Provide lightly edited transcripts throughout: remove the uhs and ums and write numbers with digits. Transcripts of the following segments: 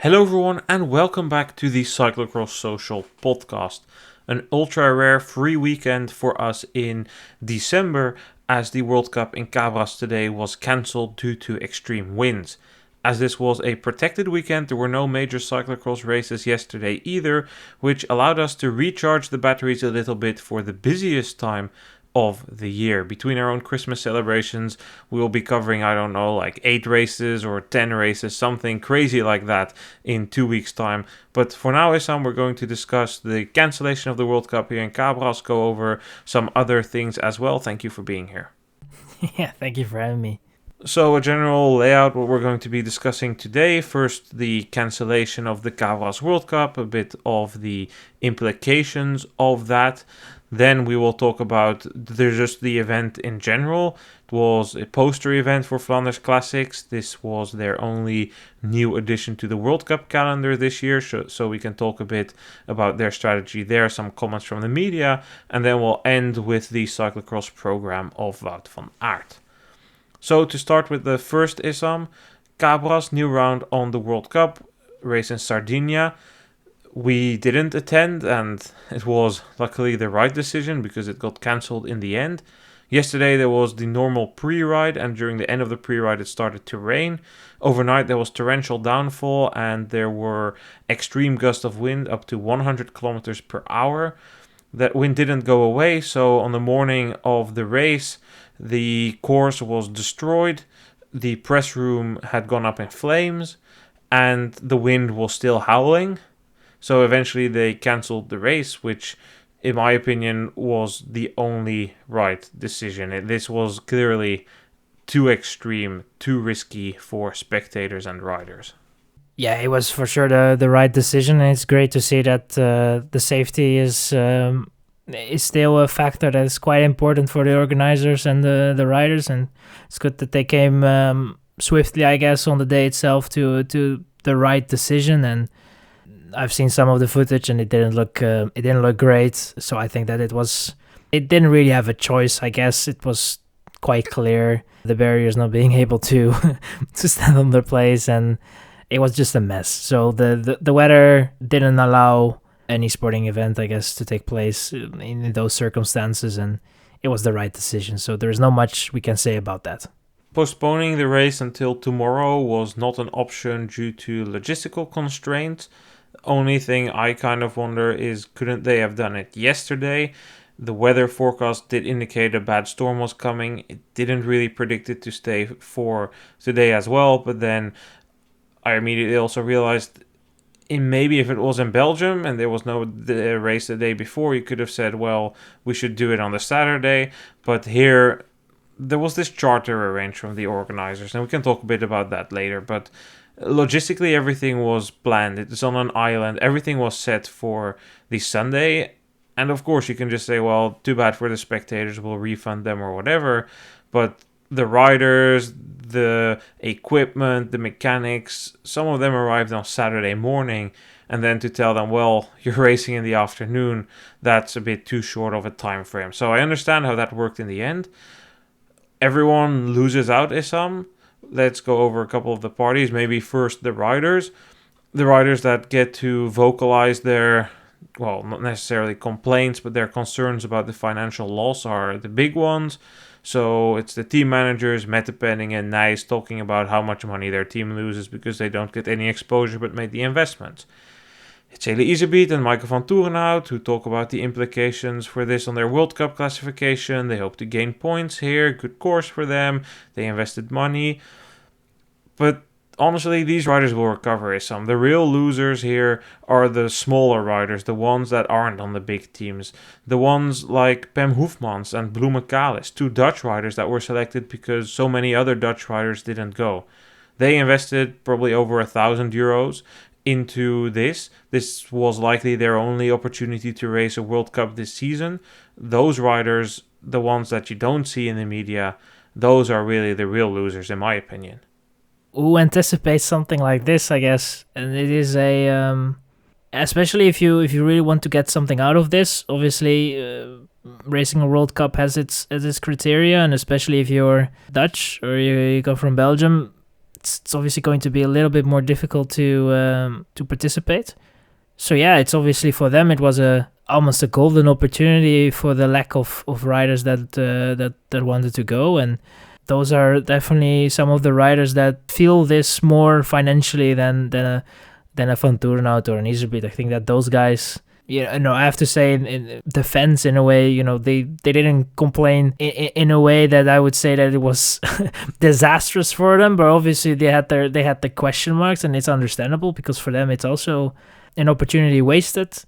Hello everyone and welcome back to the Cyclocross Social podcast. An ultra rare free weekend for us in December as the World Cup in Cabras today was cancelled due to extreme winds. As this was a protected weekend, there were no major cyclocross races yesterday either, which allowed us to recharge the batteries a little bit for the busiest time of the year. Between our own Christmas celebrations, we will be covering, 8 races or 10 races, something crazy like that in 2 weeks' time. But for now, Issam, we're going to discuss the cancellation of the World Cup here in Cabras, go over some other things as well. Thank you for being here. Yeah, thank you for having me. So a general layout, what we're going to be discussing today. First, the cancellation of the Cabras World Cup, a bit of the implications of that. Then we will talk about just the event in general. It was a poster event for Flanders Classics. This was their only new addition to the World Cup calendar this year, so we can talk a bit about their strategy there, some comments from the media, and then we'll end with the cyclocross program of Wout van Aert. So to start with the first Issam, Cabras, new round on the World Cup, race in Sardinia. We didn't attend, and it was luckily the right decision because it got cancelled in the end. Yesterday there was the normal pre-ride, and during the end of the pre-ride it started to rain. Overnight there was torrential downfall, and there were extreme gusts of wind up to 100 kilometers per hour. That wind didn't go away, so on the morning of the race the course was destroyed, the press room had gone up in flames, and the wind was still howling. So eventually they cancelled the race, which in my opinion was the only right decision. This was clearly too extreme, too risky for spectators and riders. Yeah, it was for sure the right decision, and it's great to see that the safety is still a factor that is quite important for the organizers and the riders, and it's good that they came swiftly, I guess, on the day itself to the right decision. And I've seen some of the footage, and it didn't look great. So I think that it didn't really have a choice. I guess it was quite clear the barriers not being able to to stand on their place, and it was just a mess. So the weather didn't allow any sporting event, I guess, to take place in those circumstances, and it was the right decision. So there's not much we can say about that. Postponing the race until tomorrow was not an option due to logistical constraints. Only thing I kind of wonder is, couldn't they have done it yesterday? The weather forecast did indicate a bad storm was coming. It didn't really predict it to stay for today as well, but then I immediately also realized maybe if it was in Belgium and there was no race the day before, you could have said, well, we should do it on the Saturday. But here there was this charter arranged from the organizers, and we can talk a bit about that later, but logistically everything was planned. It's on an island. Everything was set for the Sunday, and of course you can just say, well, too bad for the spectators, we'll refund them or whatever. But the riders, the equipment, the mechanics, some of them arrived on Saturday morning, and then to tell them, well, you're racing in the afternoon, that's a bit too short of a time frame. So I understand how that worked in the end. Everyone loses out, Issam. Let's go over a couple of the parties. Maybe first the riders. The riders that get to vocalize their, well, not necessarily complaints, but their concerns about the financial loss are the big ones. So it's the team managers, Mette Penning and Nijs, talking about how much money their team loses because they don't get any exposure but made the investments. It's Helle Iserbyt and Maaike van Toerenhout who talk about the implications for this on their World Cup classification. They hope to gain points here, good course for them, they invested money. But honestly, these riders will recover some. The real losers here are the smaller riders, the ones that aren't on the big teams. The ones like Pem Hoefmans and Bloemen Kalis, two Dutch riders that were selected because so many other Dutch riders didn't go. They invested probably over 1,000 euros into this. This was likely their only opportunity to race a World Cup this season. Those riders, the ones that you don't see in the media, those are really the real losers in my opinion. Who anticipates something like this, I guess, and it is especially if you really want to get something out of this. Obviously, racing a World Cup has its criteria, and especially if you're Dutch or you come from Belgium, it's obviously going to be a little bit more difficult to participate. So yeah, it's obviously for them it was almost a golden opportunity for the lack of riders that wanted to go, and those are definitely some of the riders that feel this more financially than a Van Turnhout or an Iserbyt. I think that those guys, I have to say in defense, in a way, they didn't complain in a way that I would say that it was disastrous for them, but obviously they had the question marks, and it's understandable because for them it's also an opportunity wasted.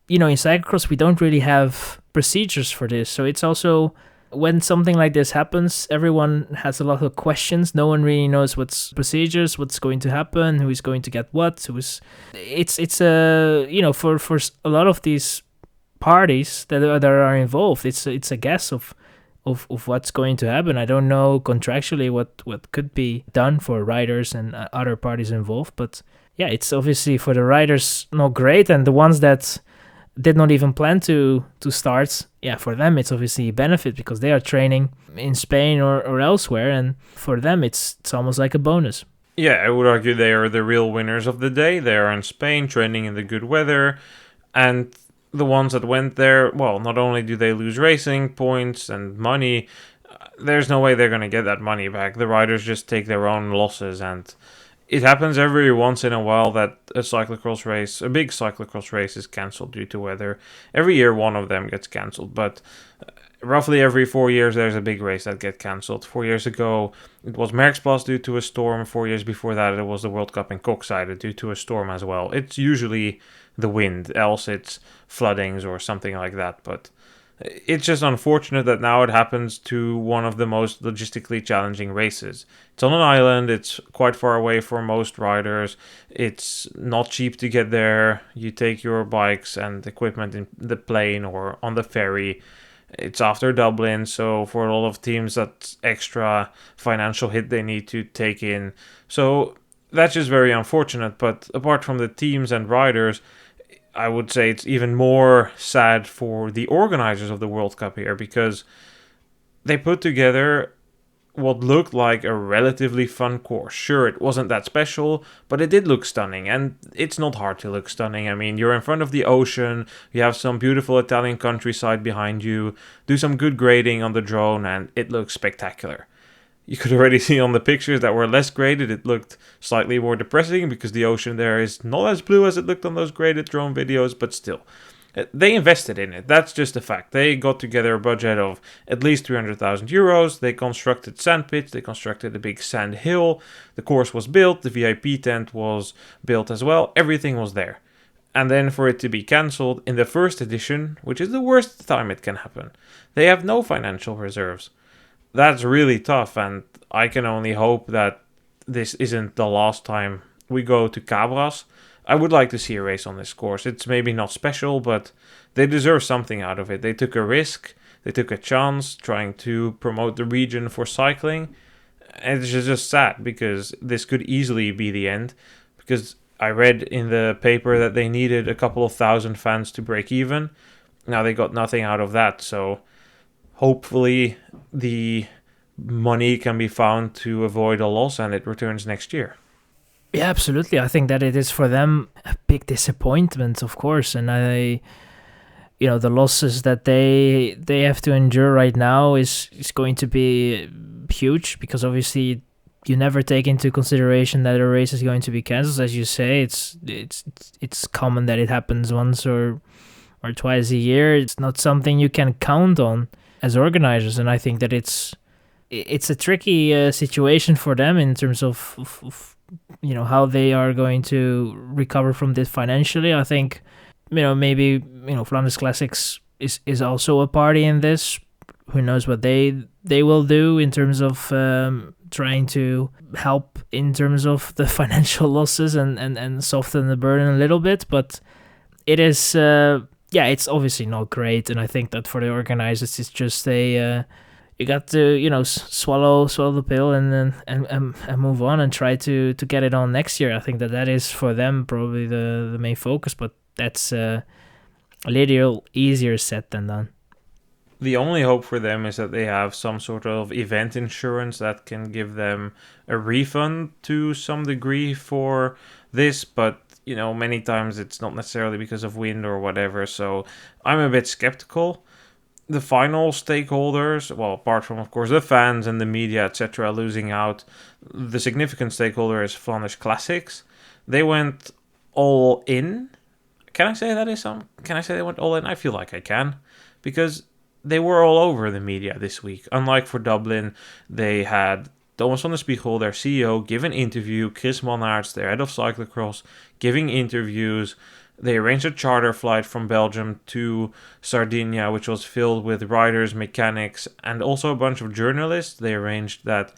In cyclocross we don't really have procedures for this, so it's also, when something like this happens, everyone has a lot of questions. No one really knows what's procedures, what's going to happen, who is going to get what. It's for a lot of these parties that are involved, it's a guess of what's going to happen. I don't know contractually what could be done for riders and other parties involved, but yeah, it's obviously for the riders not great, and the ones that did not even plan to start, yeah, for them it's obviously a benefit because they are training in Spain or elsewhere, and for them it's almost like a bonus. Yeah, I would argue they are the real winners of the day. They are in Spain training in the good weather, and the ones that went there, well, not only do they lose racing points and money, there's no way they're going to get that money back. The riders just take their own losses, and it happens every once in a while that a big cyclocross race is cancelled due to weather. Every year one of them gets cancelled, but roughly every 4 years there's a big race that gets cancelled. 4 years ago it was Merckxplas due to a storm. 4 years before that it was the World Cup in Kokzijde due to a storm as well. It's usually the wind, else it's floodings or something like that, but it's just unfortunate that now it happens to one of the most logistically challenging races. It's on an island, it's quite far away for most riders, it's not cheap to get there. You take your bikes and equipment in the plane or on the ferry. It's after Dublin, so for a lot of teams that's extra financial hit they need to take in. So that's just very unfortunate, but apart from the teams and riders, I would say it's even more sad for the organizers of the World Cup here, because they put together what looked like a relatively fun course. Sure, it wasn't that special, but it did look stunning, and it's not hard to look stunning. I mean, you're in front of the ocean, you have some beautiful Italian countryside behind you, do some good grading on the drone, and it looks spectacular. You could already see on the pictures that were less graded, it looked slightly more depressing because the ocean there is not as blue as it looked on those graded drone videos, but still. They invested in it, that's just a fact. They got together a budget of at least 300,000 euros, they constructed sand pits, they constructed a big sand hill, the course was built, the VIP tent was built as well, everything was there. And then for it to be cancelled in the first edition, which is the worst time it can happen, they have no financial reserves. That's really tough, and I can only hope that this isn't the last time we go to Cabras. I would like to see a race on this course. It's maybe not special, but they deserve something out of it. They took a risk, they took a chance trying to promote the region for cycling. And it's just sad because this could easily be the end, because I read in the paper that they needed a couple of thousand fans to break even. Now they got nothing out of that, so hopefully the money can be found to avoid a loss and it returns next year. Yeah, absolutely. I think that it is for them a big disappointment, of course. And the losses that they have to endure right now is going to be huge, because obviously you never take into consideration that a race is going to be cancelled. As you say, it's common that it happens once or twice a year. It's not something you can count on as organizers, and I think that it's a tricky situation for them in terms of how they are going to recover from this financially. I think maybe Flanders Classics is also a party in this. Who knows what they will do in terms of trying to help in terms of the financial losses and soften the burden a little bit, but it is it's obviously not great, and I think that for the organizers it's just you got to swallow the pill and move on and try to get it on next year. I think that is for them probably the main focus, but that's a little easier said than done. The only hope for them is that they have some sort of event insurance that can give them a refund to some degree for this, but many times it's not necessarily because of wind or whatever, so I'm a bit skeptical. The final stakeholders, well, apart from, of course, the fans and the media, etc., losing out, the significant stakeholder is Flanders Classics. They went all in. Can I say that is some? Can I say they went all in? I feel like I can, because they were all over the media this week. Unlike for Dublin, they had Thomas van der Spiegel, their CEO, give an interview. Chris Mannaerts, their head of cyclocross, giving interviews. They arranged a charter flight from Belgium to Sardinia, which was filled with riders, mechanics, and also a bunch of journalists. They arranged that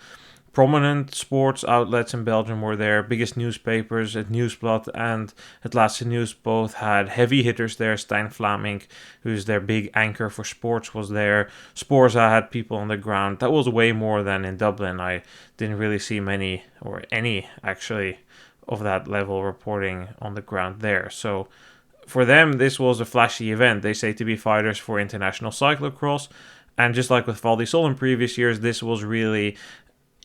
prominent sports outlets in Belgium were there. Biggest newspapers, Het Nieuwsblad and Het Laatste Nieuws, both had heavy hitters there. Stijn Vlaming, who's their big anchor for sports, was there. Sporza had people on the ground. That was way more than in Dublin. I didn't really see many, or any actually, of that level reporting on the ground there. So for them, this was a flashy event. They say to be fighters for international cyclocross. And just like with Val di Sol in previous years, this was really,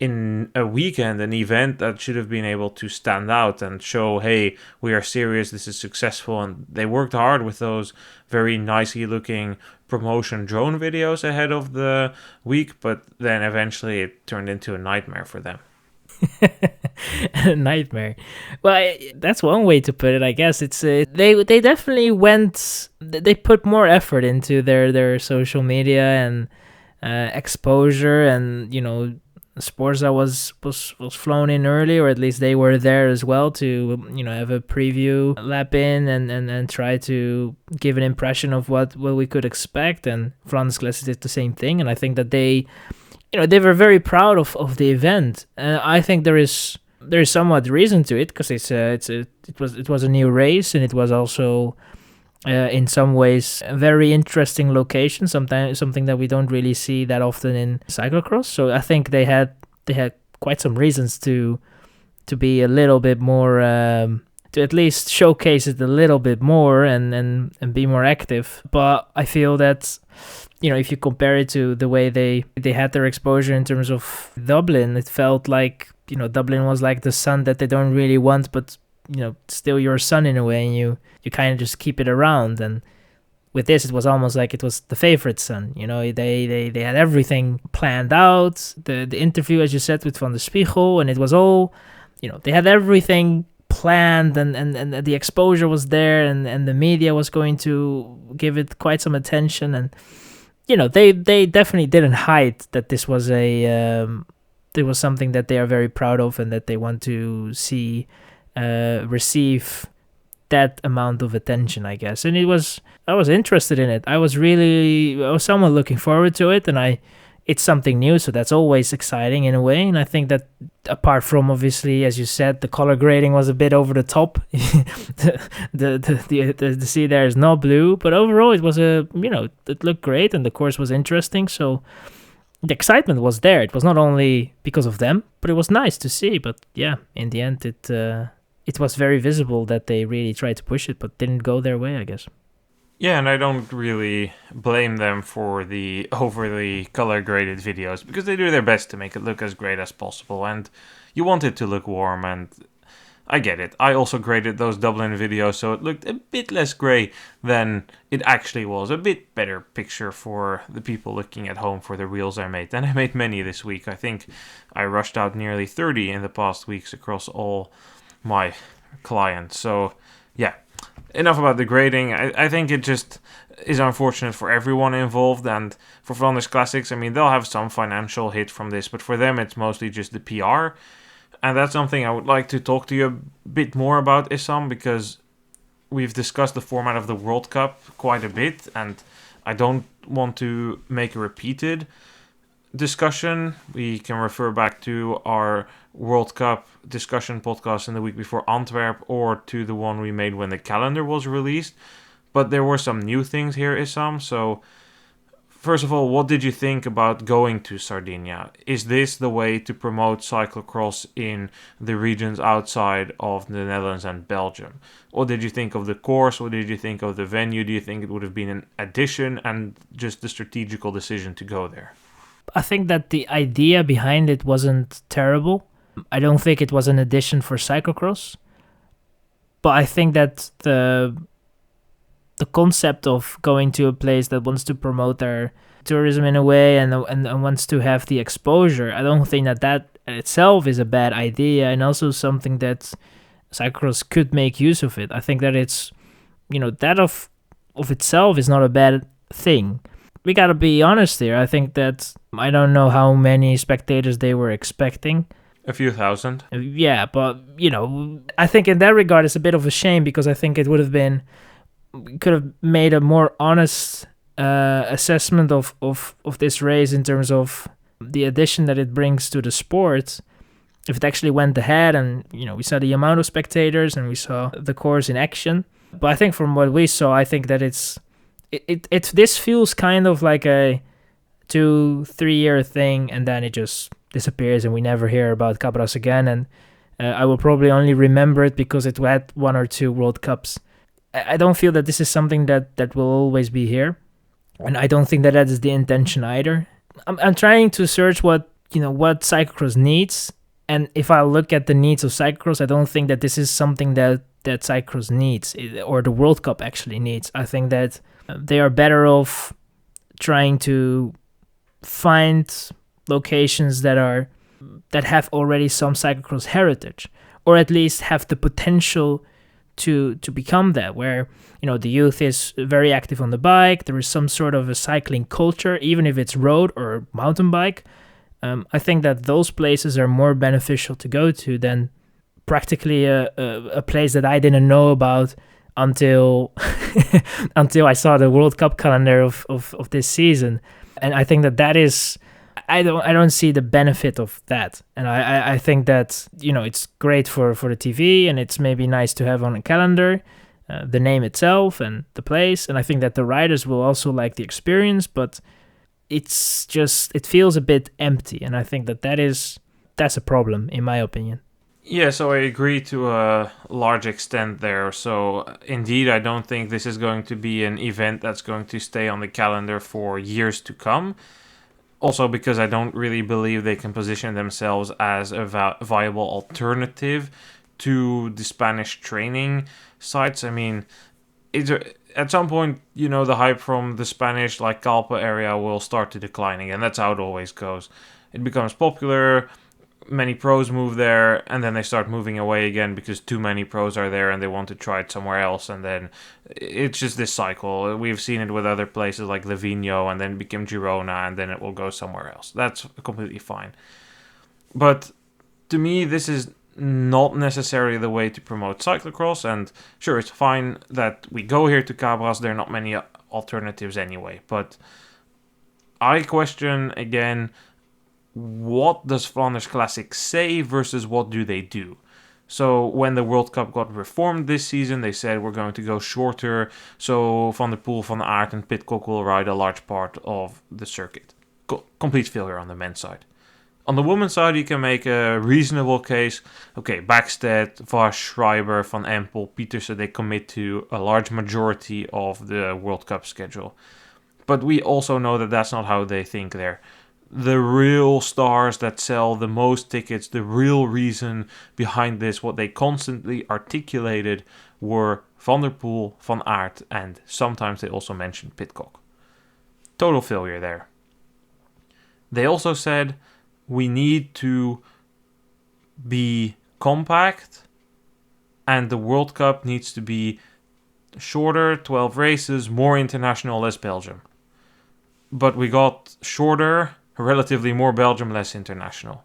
in a weekend, an event that should have been able to stand out and show, hey, we are serious, this is successful. And they worked hard with those very nicely looking promotion drone videos ahead of the week, but then eventually it turned into a nightmare for them. A nightmare. Well, that's one way to put it, I guess. It's they definitely they put more effort into their social media and exposure, and Sporza was flown in early, or at least they were there as well to have a preview lap in and try to give an impression of what we could expect. And Flanders Classics did the same thing, and I think that they were very proud of the event. I think there is somewhat reason to it, because it was a new race, and it was also in some ways a very interesting location, something that we don't really see that often in cyclocross. So I think they had quite some reasons to be a little bit more, to at least showcase it a little bit more and be more active. But I feel that if you compare it to the way they had their exposure in terms of Dublin, it felt like Dublin was like the sun that they don't really want, but still your son in a way, and you kind of just keep it around. And with this, it was almost like it was the favorite son. They had everything planned out. The interview, as you said, with Van der Spiegel, and it was all, they had everything planned, and the exposure was there, and the media was going to give it quite some attention. And they definitely didn't hide that this was there was something that they are very proud of, and that they want to see receive that amount of attention, I guess. And I was interested in it. I was somewhat looking forward to it, and it's something new, so that's always exciting in a way. And I think that, apart from, obviously, as you said, the color grading was a bit over the top. the sea there is not blue, but overall it was it looked great, and the course was interesting. So the excitement was there. It was not only because of them, but it was nice to see. But yeah, in the end, it was very visible that they really tried to push it, but didn't go their way, I guess. Yeah, and I don't really blame them for the overly color-graded videos, because they do their best to make it look as great as possible, and you want it to look warm, and I get it. I also graded those Dublin videos, so it looked a bit less grey than it actually was. A bit better picture for the people looking at home for the reels I made. And I made many this week. I think I rushed out nearly 30 in the past weeks across all my clients. So, yeah. Enough about the grading. I think it just is unfortunate for everyone involved, and for Flanders Classics, I mean, they'll have some financial hit from this, but for them it's mostly just the PR, and that's something I would like to talk to you a bit more about, Issam, because we've discussed the format of the World Cup quite a bit, and I don't want to make a repeated discussion. We can refer back to our World Cup discussion podcast in the week before Antwerp, or to the one we made when the calendar was released. But there were some new things here, Issam. So First of all, what did you think about going to Sardinia? Is this the way to promote cyclocross in the regions outside of the Netherlands and Belgium? What did you think of the course? What did you think of the venue? Do you think it would have been an addition and just the strategical decision to go there? I think that the idea behind it wasn't terrible. I don't think it was an addition for cyclocross, but I think that the concept of going to a place that wants to promote their tourism in a way and wants to have the exposure, I don't think that itself is a bad idea, and also something that cyclocross could make use of it. I think that it's, that of itself is not a bad thing. We gotta be honest here. I think that I don't know how many spectators they were expecting. A few thousand. Yeah, but I think in that regard it's a bit of a shame, because I think it could have made a more honest assessment of this race in terms of the addition that it brings to the sport. If it actually went ahead, and we saw the amount of spectators and we saw the course in action. But I think from what we saw, I think that this feels kind of like a 2-3 year thing, and then it just disappears and we never hear about Cabras again. And I will probably only remember it because it had 1 or 2 World Cups. I don't feel that this is something that will always be here, and I don't think that is the intention either. I'm trying to search what cyclocross needs, and if I look at the needs of cyclocross, I don't think that this is something that cyclocross needs, or the World Cup actually needs. I think that they are better off trying to find locations that have already some cyclocross heritage, or at least have the potential to become that, where the youth is very active on the bike. There is some sort of a cycling culture, even if it's road or mountain bike. I think that those places are more beneficial to go to than practically a place that I didn't know about until until I saw the World Cup calendar of this season. And I think that is, I don't see the benefit of that. And I think that, it's great for the TV, and it's maybe nice to have on a calendar, the name itself and the place. And I think that the riders will also like the experience, but it feels a bit empty. And I think that's a problem, in my opinion. Yeah, so I agree to a large extent there. So indeed, I don't think this is going to be an event that's going to stay on the calendar for years to come. Also, because I don't really believe they can position themselves as a viable alternative to the Spanish training sites. I mean, at some point, the hype from the Spanish, like Calpe area, will start to decline again. That's how it always goes. It becomes popular, many pros move there, and then they start moving away again because too many pros are there and they want to try it somewhere else, and then it's just this cycle. We've seen it with other places like Livigno, and then it became Girona, and then it will go somewhere else. That's completely fine. But to me, this is not necessarily the way to promote cyclocross, and sure, it's fine that we go here to Cabras. There are not many alternatives anyway, but I question again, what does Flanders Classic say versus what do they do? So when the World Cup got reformed this season, they said we're going to go shorter, so Van der Poel, Van Aert and Pidcock will ride a large part of the circuit. Complete failure on the men's side. On the women's side, you can make a reasonable case. Okay, Backstedt, Vars, Schreiber, Van Empel, Pietersen, they commit to a large majority of the World Cup schedule. But we also know that that's not how they think there. The real stars that sell the most tickets, the real reason behind this, what they constantly articulated, were Van der Poel, Van Aert, and sometimes they also mentioned Pidcock. Total failure there. They also said we need to be compact and the World Cup needs to be shorter, 12 races, more international, less Belgium. But we got shorter, relatively more Belgium, less international.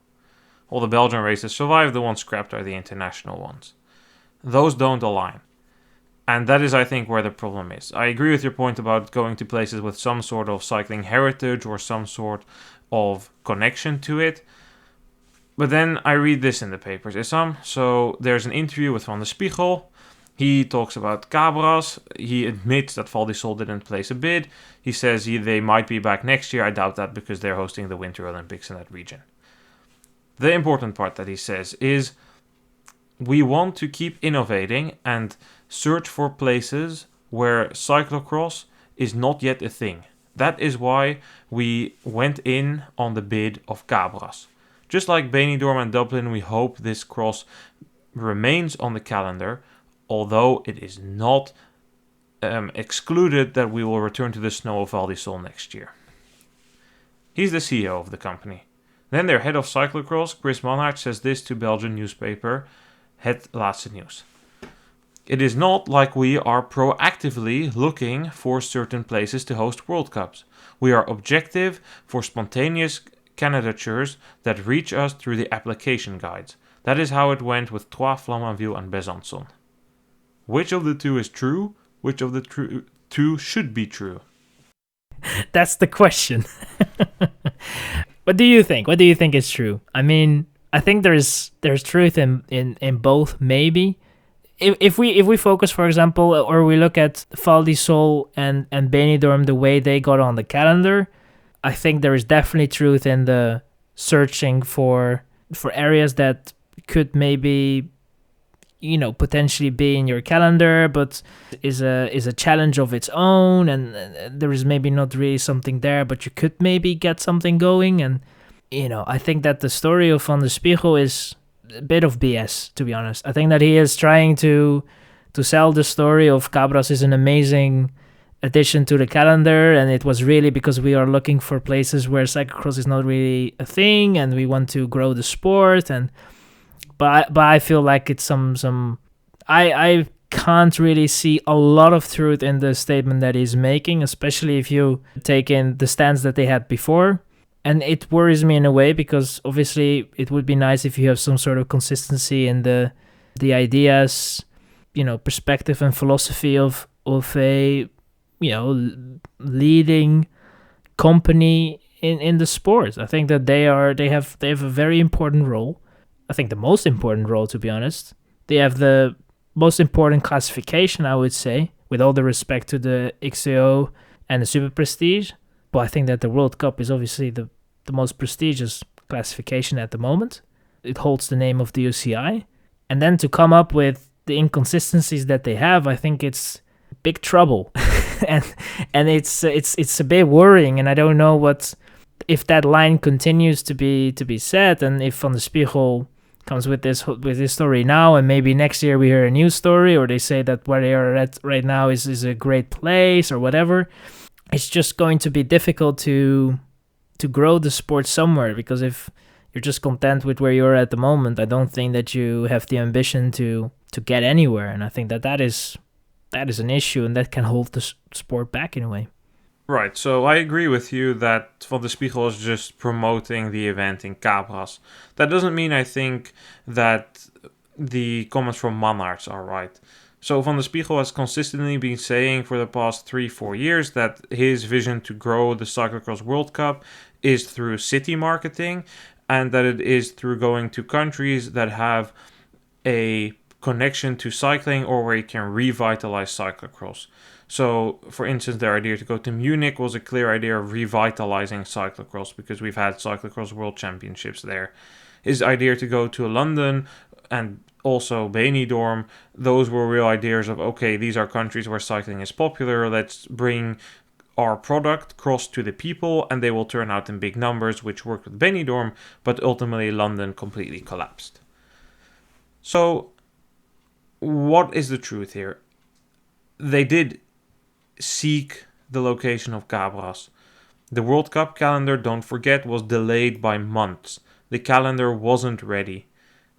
All the Belgian races survived, the ones scrapped are the international ones. Those don't align. And that is, I think, where the problem is. I agree with your point about going to places with some sort of cycling heritage or some sort of connection to it. But then I read this in the papers, Issam. So there's an interview with Van der Spiegel. He talks about Cabras. He admits that Val di Sol didn't place a bid. He says they might be back next year. I doubt that because they're hosting the Winter Olympics in that region. The important part that he says is we want to keep innovating and search for places where cyclocross is not yet a thing. That is why we went in on the bid of Cabras. Just like Benidorm and Dublin, we hope this cross remains on the calendar, although it is not excluded that we will return to the snow of Val di Sol next year. He's the CEO of the company. Then their head of cyclocross, Chris Manhart, says this to Belgian newspaper Het Laatste Nieuws. It is not like we are proactively looking for certain places to host World Cups. We are objective for spontaneous candidatures that reach us through the application guides. That is how it went with Troyes, Flamanville and Besançon. Which of the two is true? Which of the two should be true? That's the question. What do you think? What do you think is true? I mean, I think there's truth in both, maybe. If we focus, for example, or we look at Val di Sol and Benidorm, the way they got on the calendar, I think there is definitely truth in the searching for areas that could maybe, potentially be in your calendar, but is a challenge of its own, and there is maybe not really something there, but you could maybe get something going. And I think that the story of Van der Spiegel is a bit of BS, to be honest. I think that he is trying to sell the story of Cabras is an amazing addition to the calendar, and it was really because we are looking for places where cyclocross is not really a thing, and we want to grow the sport. But I feel like it's I can't really see a lot of truth in the statement that he's making, especially if you take in the stance that they had before. And it worries me in a way, because obviously it would be nice if you have some sort of consistency in the ideas, perspective and philosophy of a leading company in the sport. I think that they have a very important role. I think the most important role, to be honest. They have the most important classification, I would say, with all the respect to the XCO and the Super Prestige. But I think that the World Cup is obviously the most prestigious classification at the moment. It holds the name of the UCI. And then to come up with the inconsistencies that they have, I think it's big trouble. and it's a bit worrying, and I don't know if that line continues to be set, and if Van der Spiegel comes with this story now, and maybe next year we hear a new story, or they say that where they are at right now is a great place or whatever. It's just going to be difficult to grow the sport somewhere, because if you're just content with where you're at the moment, I don't think that you have the ambition to get anywhere. And I think that is an issue, and that can hold the sport back in a way. Right, so I agree with you that Van der Spiegel is just promoting the event in Cabras. That doesn't mean I think that the comments from Mannaerts are right. So Van der Spiegel has consistently been saying for the past 3-4 years that his vision to grow the Cyclocross World Cup is through city marketing, and that it is through going to countries that have a connection to cycling or where you can revitalize cyclocross. So, for instance, their idea to go to Munich was a clear idea of revitalizing cyclocross, because we've had cyclocross world championships there. His idea to go to London and also Benidorm, those were real ideas of, okay, these are countries where cycling is popular, let's bring our product cross to the people, and they will turn out in big numbers, which worked with Benidorm, but ultimately London completely collapsed. So, what is the truth here? They did seek the location of Cabras. The World Cup calendar, don't forget, was delayed by months. The calendar wasn't ready.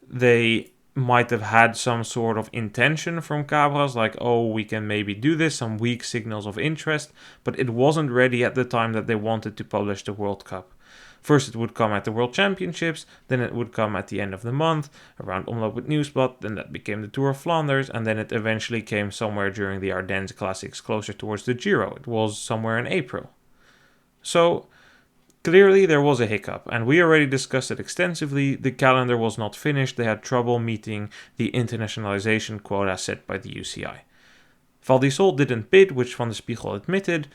They might have had some sort of intention from Cabras, like, oh, we can maybe do this, some weak signals of interest, but it wasn't ready at the time that they wanted to publish the World Cup. First it would come at the World Championships, then it would come at the end of the month, around Omloop with Nieuwsblad, then that became the Tour of Flanders, and then it eventually came somewhere during the Ardennes Classics, closer towards the Giro. It was somewhere in April. So, Clearly, there was a hiccup, and we already discussed it extensively. The calendar was not finished. They had trouble meeting the internationalization quota set by the UCI. Val di Sol didn't bid, which Van der Spiegel admitted,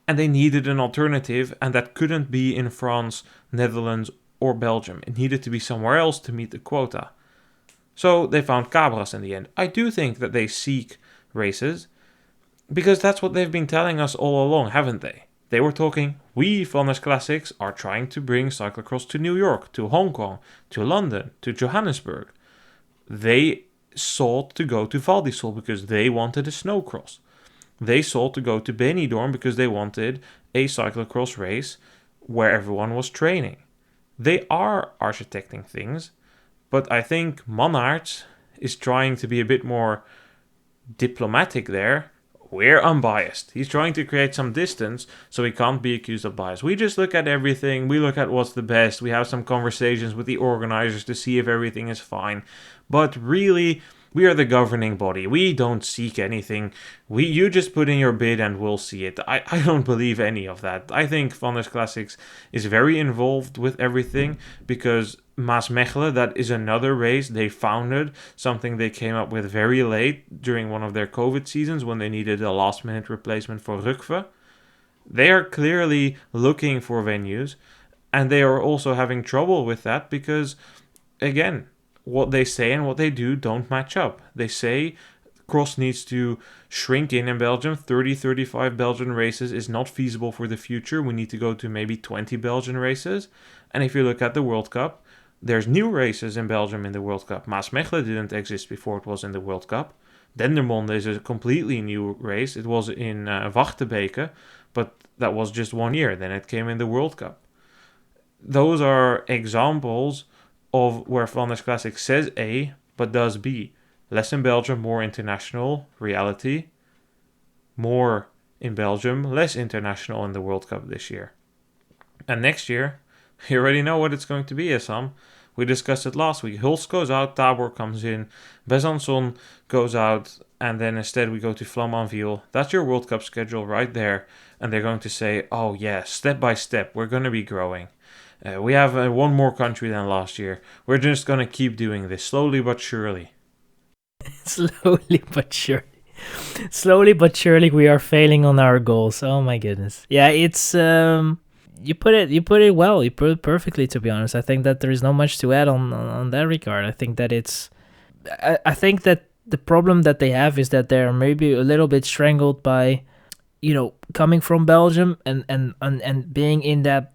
and they needed an alternative, and that couldn't be in France, Netherlands, or Belgium. It needed to be somewhere else to meet the quota. So they found Cabras in the end. I do think that they seek races, because that's what they've been telling us all along, haven't they? They were talking, we, Flanders Classics, are trying to bring cyclocross to New York, to Hong Kong, to London, to Johannesburg. They sought to go to Val di Sol because they wanted a snowcross. They sought to go to Benidorm because they wanted a cyclocross race where everyone was training. They are architecting things, but I think Mannaerts is trying to be a bit more diplomatic there. We're unbiased. He's trying to create some distance so he can't be accused of bias. We just look at everything. We look at what's the best. We have some conversations with the organizers to see if everything is fine. But really, we are the governing body. We don't seek anything. You just put in your bid and we'll see it. I don't believe any of that. I think Flanders Classics is very involved with everything because Maasmechelen, that is another race they founded, something they came up with very late during one of their COVID seasons when they needed a last-minute replacement for Rukve. They are clearly looking for venues, and they are also having trouble with that because, again, what they say and what they do don't match up. They say cross needs to shrink in Belgium. 30-35 Belgian races is not feasible for the future. We need to go to maybe 20 Belgian races. And if you look at the World Cup, there's new races in Belgium in the World Cup. Maasmechelen didn't exist before it was in the World Cup. Dendermonde is a completely new race. It was in Wachtebeke, but that was just 1 year. Then it came in the World Cup. Those are examples of where Flanders Classic says A, but does B. Less in Belgium, more international reality. More in Belgium, less international in the World Cup this year. And next year, you already know what it's going to be, Issam. We discussed it last week. Hulst goes out, Tabor comes in, Besançon goes out, and then instead we go to Flamanville. That's your World Cup schedule right there. And they're going to say, oh yeah, step by step, we're going to be growing. We have one more country than last year. We're just going to keep doing this, slowly but surely. Slowly but surely. Slowly but surely we are failing on our goals. Oh my goodness. Yeah, it's you put it well. You put it perfectly, to be honest. I think that there is not much to add on that regard. I think that I think that the problem that they have is that they're maybe a little bit strangled by, coming from Belgium and being in that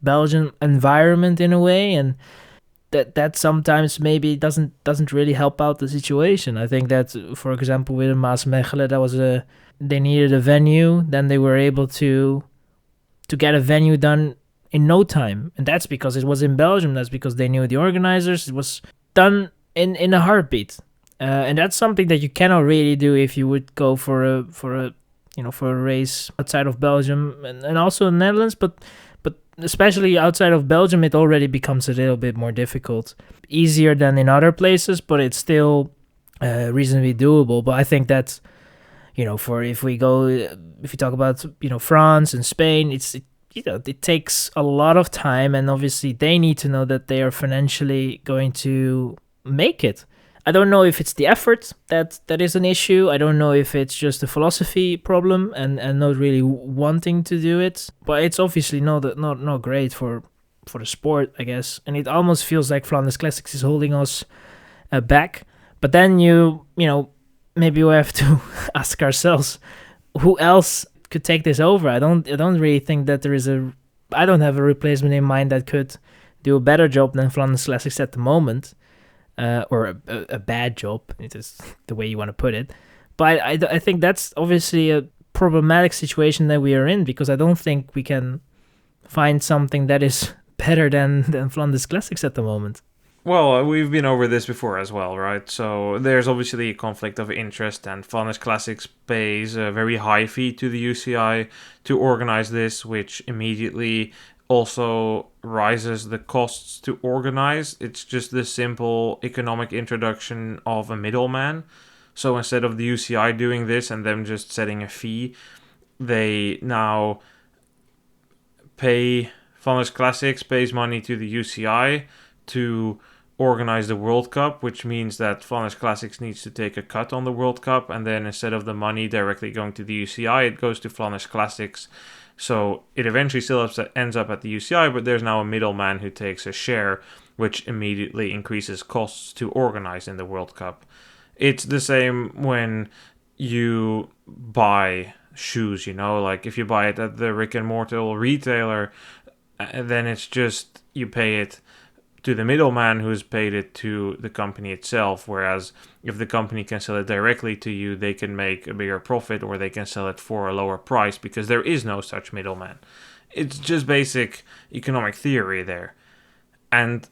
Belgian environment in a way, and that sometimes maybe doesn't really help out the situation. I think that, for example, with Maasmechelen, they needed a venue, then they were able to get a venue done in no time, and that's because it was in Belgium. That's because they knew the organizers. It was done in a heartbeat, and that's something that you cannot really do if you would go for a race outside of Belgium and also in the Netherlands, but especially outside of Belgium, it already becomes a little bit more difficult. Easier than in other places, but it's still reasonably doable. But I think that, if you talk about, France and Spain, it takes a lot of time, and obviously they need to know that they are financially going to make it. I don't know if it's the effort that is an issue. I don't know if it's just a philosophy problem and not really wanting to do it. But it's obviously not great for the sport, I guess. And it almost feels like Flanders Classics is holding us back. But then maybe we have to ask ourselves, who else could take this over? I don't really think that I don't have a replacement in mind that could do a better job than Flanders Classics at the moment. Or a bad job, it is the way you want to put it. But I think that's obviously a problematic situation that we are in, because I don't think we can find something that is better than Flanders Classics at the moment. Well, we've been over this before as well, right? So there's obviously a conflict of interest, and Flanders Classics pays a very high fee to the UCI to organize this, which immediately also rises the costs to organize. It's just the simple economic introduction of a middleman. So instead of the UCI doing this and them just setting a fee, they now pay Flanders Classics pays money to the UCI to organize the World Cup, which means that Flanders Classics needs to take a cut on the World Cup, and then instead of the money directly going to the UCI, it goes to Flanders Classics. So it eventually still ends up at the UCI, but there's now a middleman who takes a share, which immediately increases costs to organize in the World Cup. It's the same when you buy shoes, like if you buy it at the Rick and Mortal retailer, then it's just you pay it to the middleman who's paid it to the company itself, whereas if the company can sell it directly to you, they can make a bigger profit or they can sell it for a lower price because there is no such middleman. It's just basic economic theory there. And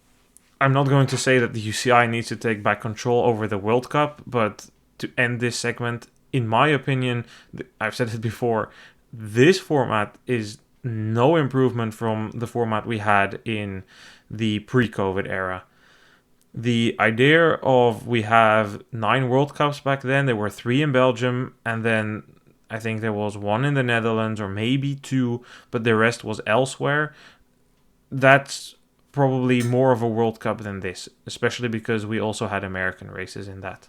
I'm not going to say that the UCI needs to take back control over the World Cup, but to end this segment, in my opinion, I've said it before, this format is no improvement from the format we had in the pre-COVID era. The idea of we have 9 World Cups back then, there were 3 in Belgium, and then I think there was 1 in the Netherlands, or maybe 2, but the rest was elsewhere. That's probably more of a World Cup than this, especially because we also had American races in that.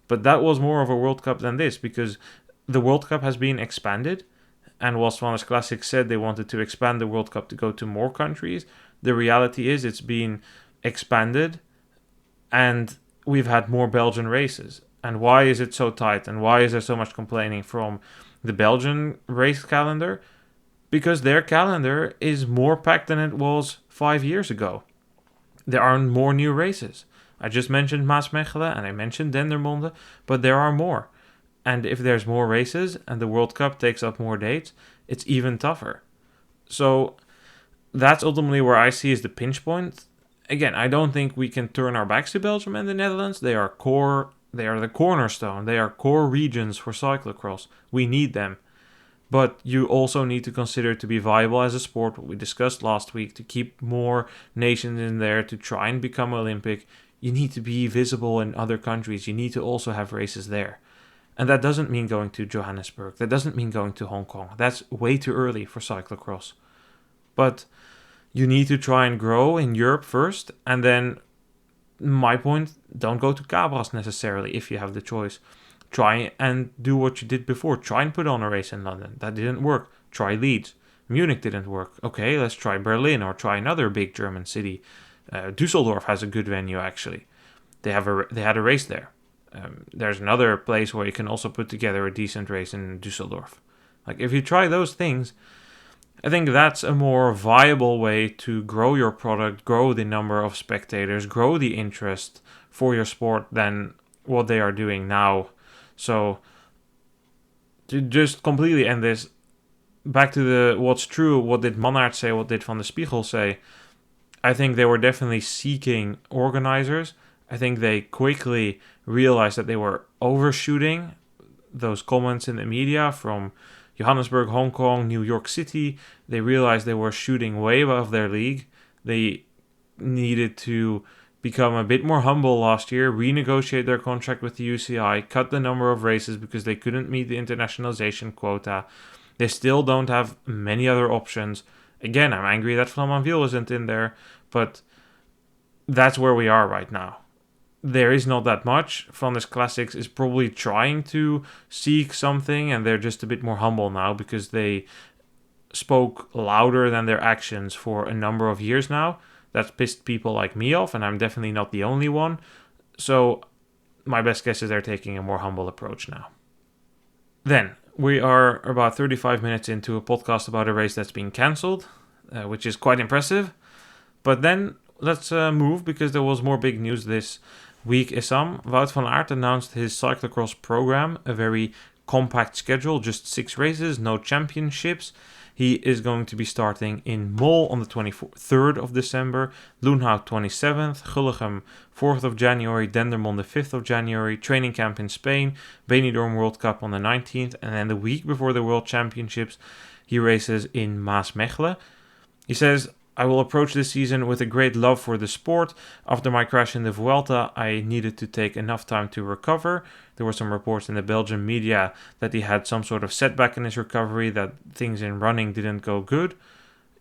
But that was more of a World Cup than this, because the World Cup has been expanded, and whilst Flanders Classic said they wanted to expand the World Cup to go to more countries, the reality is it's been expanded and we've had more Belgian races. And why is it so tight? And why is there so much complaining from the Belgian race calendar? Because their calendar is more packed than it was 5 years ago. There are more new races. I just mentioned Maasmechelen and I mentioned Dendermonde, but there are more. And if there's more races and the World Cup takes up more dates, it's even tougher. So that's ultimately where I see is the pinch point. Again, I don't think we can turn our backs to Belgium and the Netherlands. They are the cornerstone. They are core regions for cyclocross. We need them. But you also need to consider to be viable as a sport, what we discussed last week, to keep more nations in there, to try and become Olympic. You need to be visible in other countries. You need to also have races there. And that doesn't mean going to Johannesburg. That doesn't mean going to Hong Kong. That's way too early for cyclocross. But you need to try and grow in Europe first. And then, my point, don't go to Cabras necessarily if you have the choice. Try and do what you did before. Try and put on a race in London. That didn't work. Try Leeds. Munich didn't work. Okay, let's try Berlin or try another big German city. Düsseldorf has a good venue, actually. They had a race there. There's another place where you can also put together a decent race in Düsseldorf. Like, if you try those things, I think that's a more viable way to grow your product, grow the number of spectators, grow the interest for your sport than what they are doing now. So, to just completely end this, back to the what's true, what did Mannaert say, what did Van de Spiegel say? I think they were definitely seeking organizers. I think they quickly realized that they were overshooting those comments in the media from Johannesburg, Hong Kong, New York City. They realized they were shooting way above their league. They needed to become a bit more humble last year, renegotiate their contract with the UCI, cut the number of races because they couldn't meet the internationalization quota. They still don't have many other options. Again, I'm angry that Flamanville isn't in there, but that's where we are right now. There is not that much. Flanders Classics is probably trying to seek something, and they're just a bit more humble now because they spoke louder than their actions for a number of years now. That's pissed people like me off, and I'm definitely not the only one. So my best guess is they're taking a more humble approach now. Then, we are about 35 minutes into a podcast about a race that's been cancelled, which is quite impressive. But then, let's move, because there was more big news this week. Issam, Wout van Aert announced his cyclocross program, a very compact schedule, just 6 races, no championships. He is going to be starting in Mol on the 23rd of December, Loenhout 27th, Gullegem 4th of January, Dendermonde 5th of January, training camp in Spain, Benidorm World Cup on the 19th, and then the week before the World Championships, he races in Maasmechelen. He says, I will approach this season with a great love for the sport. After my crash in the Vuelta, I needed to take enough time to recover. There were some reports in the Belgian media that he had some sort of setback in his recovery, that things in running didn't go good.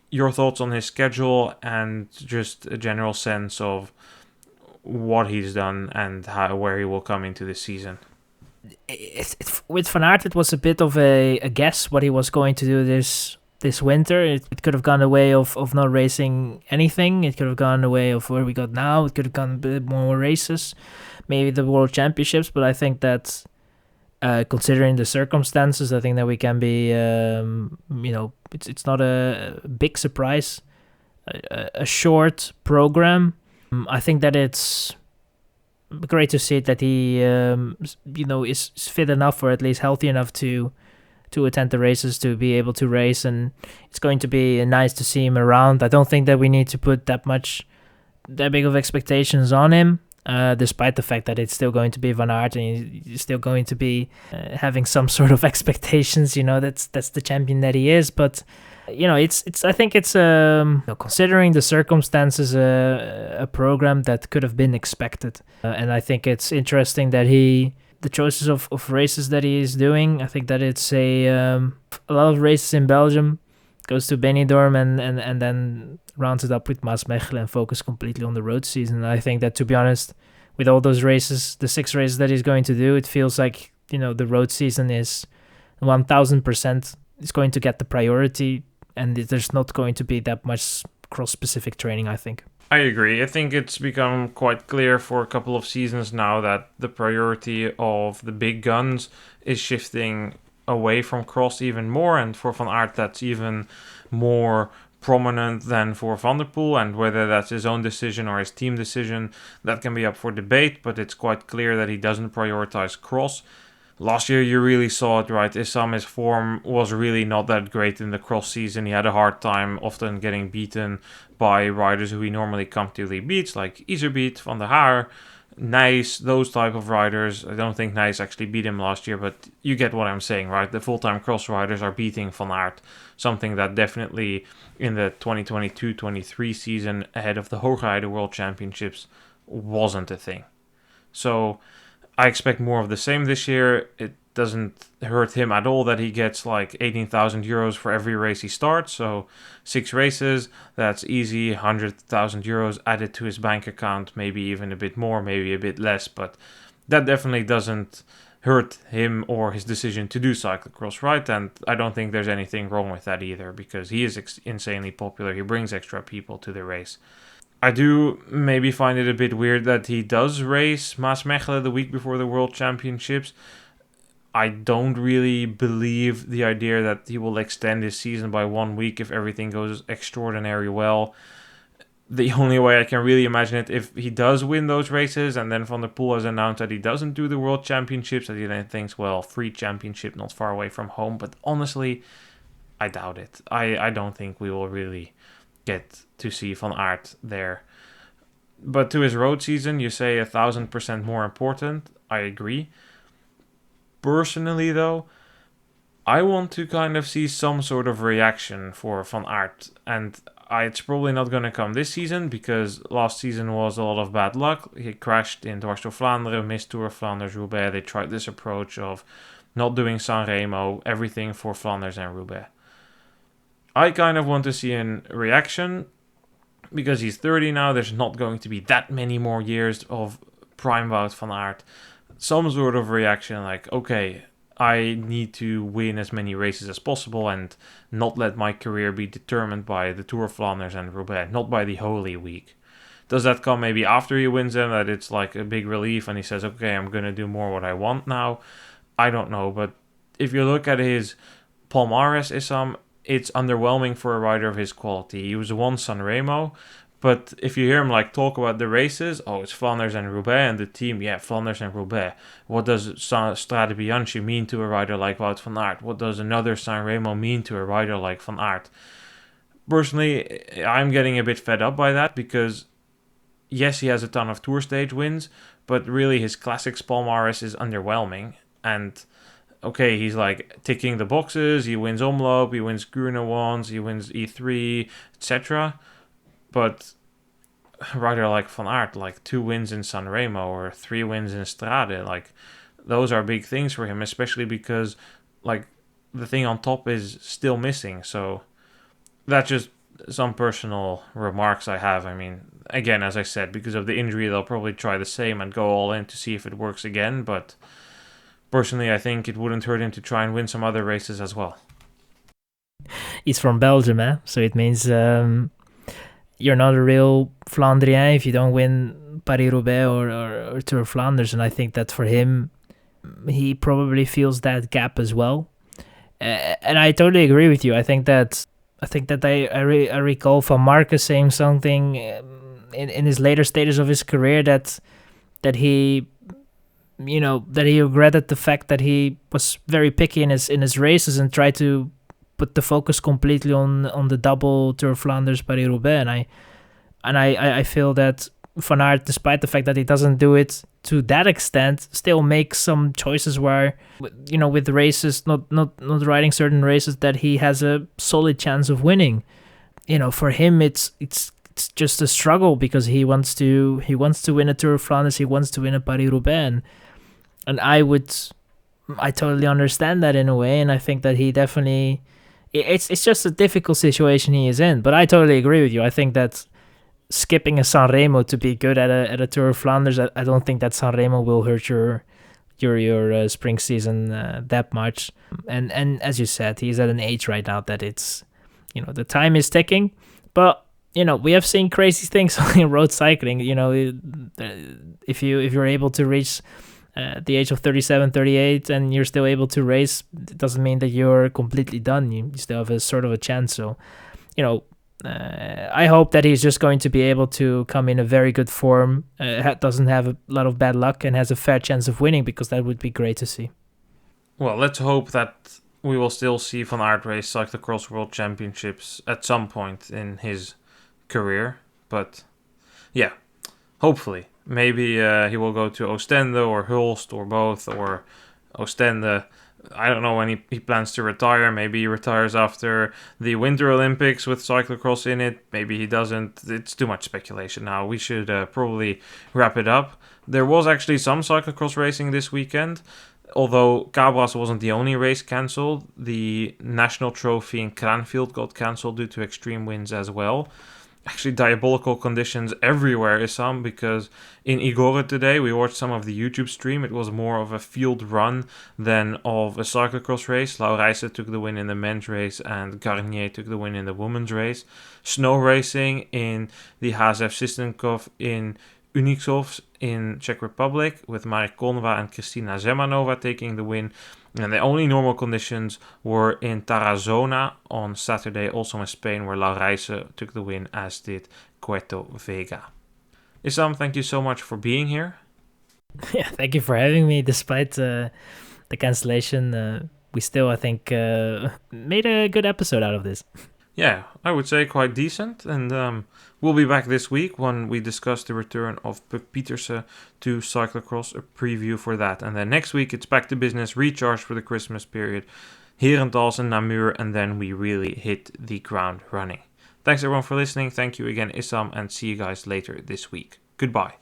your thoughts on his schedule and just a general sense of what he's done and where he will come into this season. With Van Aert, it was a bit of a guess what he was going to do this winter. It could have gone the way of not racing anything. It could have gone the way of where we got now. It could have gone a bit more races, maybe the World Championships. But I think that considering the circumstances, I think that we can be, it's not a big surprise. A short program. I think that it's great to see that he, is fit enough or at least healthy enough to attend the races, to be able to race, and it's going to be nice to see him around. I don't think that we need to put that big of expectations on him, despite the fact that it's still going to be Van Aert and he's still going to be having some sort of expectations. That's the champion that he is, but. I think it's considering the circumstances, a program that could have been expected, and I think it's interesting that the choices of races that he is doing. I think that it's a lot of races in Belgium, goes to Benidorm and then rounds it up with Maasmechelen and focus completely on the road season. And I think that, to be honest, with all those races, the 6 races that he's going to do, it feels like the road season is 1000% is going to get the priority. And there's not going to be that much cross-specific training, I think. I agree. I think it's become quite clear for a couple of seasons now that the priority of the big guns is shifting away from cross even more. And for Van Aert, that's even more prominent than for Van der Poel. And whether that's his own decision or his team decision, that can be up for debate. But it's quite clear that he doesn't prioritize cross. Last year, you really saw it, right? Issam's form was really not that great in the cross season. He had a hard time often getting beaten by riders who he normally comfortably beats, like Iserbeet, Van der Haar, Nijs, those type of riders. I don't think Nijs actually beat him last year, but you get what I'm saying, right? The full-time cross riders are beating Van Aert, something that definitely in the 2022-23 season ahead of the Hoogheide World Championships wasn't a thing. So I expect more of the same this year. It doesn't hurt him at all that he gets like 18,000 euros for every race he starts. So 6 races, that's easy. 100,000 euros added to his bank account, maybe even a bit more, maybe a bit less. But that definitely doesn't hurt him or his decision to do cyclocross, right? And I don't think there's anything wrong with that either, because he is insanely popular. He brings extra people to the race. I do maybe find it a bit weird that he does race Maasmechelen the week before the World Championships. I don't really believe the idea that he will extend his season by 1 week if everything goes extraordinarily well. The only way I can really imagine it, if he does win those races and then Van der Poel has announced that he doesn't do the World Championships, that he then thinks, well, free championship not far away from home. But honestly, I doubt it. I don't think we will really get to see Van Aert there. But to his road season, you say 1,000% more important. I agree. Personally, though, I want to kind of see some sort of reaction for Van Aert. And it's probably not going to come this season, because last season was a lot of bad luck. He crashed in Dwars door Vlaanderen, missed Tour of Flanders, Roubaix. They tried this approach of not doing San Remo, everything for Flanders and Roubaix. I kind of want to see a reaction, because he's 30 now. There's not going to be that many more years of prime Wout van Aert. Some sort of reaction like, okay, I need to win as many races as possible and not let my career be determined by the Tour of Flanders and Roubaix, not by the Holy Week. Does that come maybe after he wins them, that it's like a big relief and he says, okay, I'm going to do more what I want now? I don't know, but if you look at his palmarès, Issam, it's underwhelming for a rider of his quality. He was won Sanremo, but if you hear him like talk about the races, it's Flanders and Roubaix, and the team, Flanders and Roubaix. What does Strade Bianchi mean to a rider like Wout van Aert? What does another Sanremo mean to a rider like Van Aert? Personally, I'm getting a bit fed up by that, because yes, he has a ton of Tour stage wins, but really his Classics palmarès is underwhelming. And okay, he's like ticking the boxes. He wins Omloop, he wins Kuurne once, he wins E3, etc. But a rider like Van Aert, like 2 wins in Sanremo or 3 wins in Strade, like those are big things for him, especially because like the thing on top is still missing. So that just some personal remarks I have. I mean, again, as I said, because of the injury, they'll probably try the same and go all in to see if it works again. But personally, I think it wouldn't hurt him to try and win some other races as well. He's from Belgium, so it means you're not a real Flandrien if you don't win Paris-Roubaix or Tour of Flanders. And I think that for him, he probably feels that gap as well. And I totally agree with you. I think that I recall Van Marcus saying something in his later stages of his career that he that he regretted the fact that he was very picky in his races and tried to put the focus completely on the double Tour of Flanders Paris-Roubaix. And I feel that Van Aert, despite the fact that he doesn't do it to that extent, still makes some choices where, with races, not riding certain races, that he has a solid chance of winning. For him, it's just a struggle because he wants to win a Tour of Flanders, he wants to win a Paris-Roubaix, and I totally understand that in a way, and I think that he definitely, it's just a difficult situation he is in. But I totally agree with you. I think that skipping a Sanremo to be good at a Tour of Flanders, I don't think that Sanremo will hurt your spring season that much. And as you said, he's at an age right now that it's, the time is ticking. But we have seen crazy things in road cycling. If you're able to reach the age of 37, 38, and you're still able to race, it doesn't mean that you're completely done. You still have a sort of a chance. So, I hope that he's just going to be able to come in a very good form, doesn't have a lot of bad luck, and has a fair chance of winning, because that would be great to see. Well, let's hope that we will still see Van Aert race Cyclocross World Championships at some point in his career. But yeah, hopefully. Maybe he will go to Ostende or Hulst or both, or Ostende. I don't know when he plans to retire. Maybe he retires after the Winter Olympics with cyclocross in it. Maybe he doesn't. It's too much speculation now. We should probably wrap it up. There was actually some cyclocross racing this weekend. Although Cabras wasn't the only race cancelled, the National Trophy in Cranfield got cancelled due to extreme winds as well. Actually, diabolical conditions everywhere, Issam, because in Igorre today, we watched some of the YouTube stream. It was more of a field run than of a cyclocross race. Laurijse took the win in the men's race and Garnier took the win in the women's race. Snow racing in the HSF Sistenkov in Unixovs in Czech Republic, with Marek Konva and Kristina Zemanova taking the win. And the only normal conditions were in Tarazona on Saturday, also in Spain, where Laurijse took the win, as did Cueto Vega. Issam, thank you so much for being here. Yeah, thank you for having me. Despite the cancellation, we still, I think, made a good episode out of this. Yeah, I would say quite decent. And we'll be back this week when we discuss the return of Puk Pieterse to cyclocross, a preview for that. And then next week it's back to business, recharge for the Christmas period, Herentals and Namur, and then we really hit the ground running. Thanks everyone for listening. Thank you again, Issam, and see you guys later this week. Goodbye.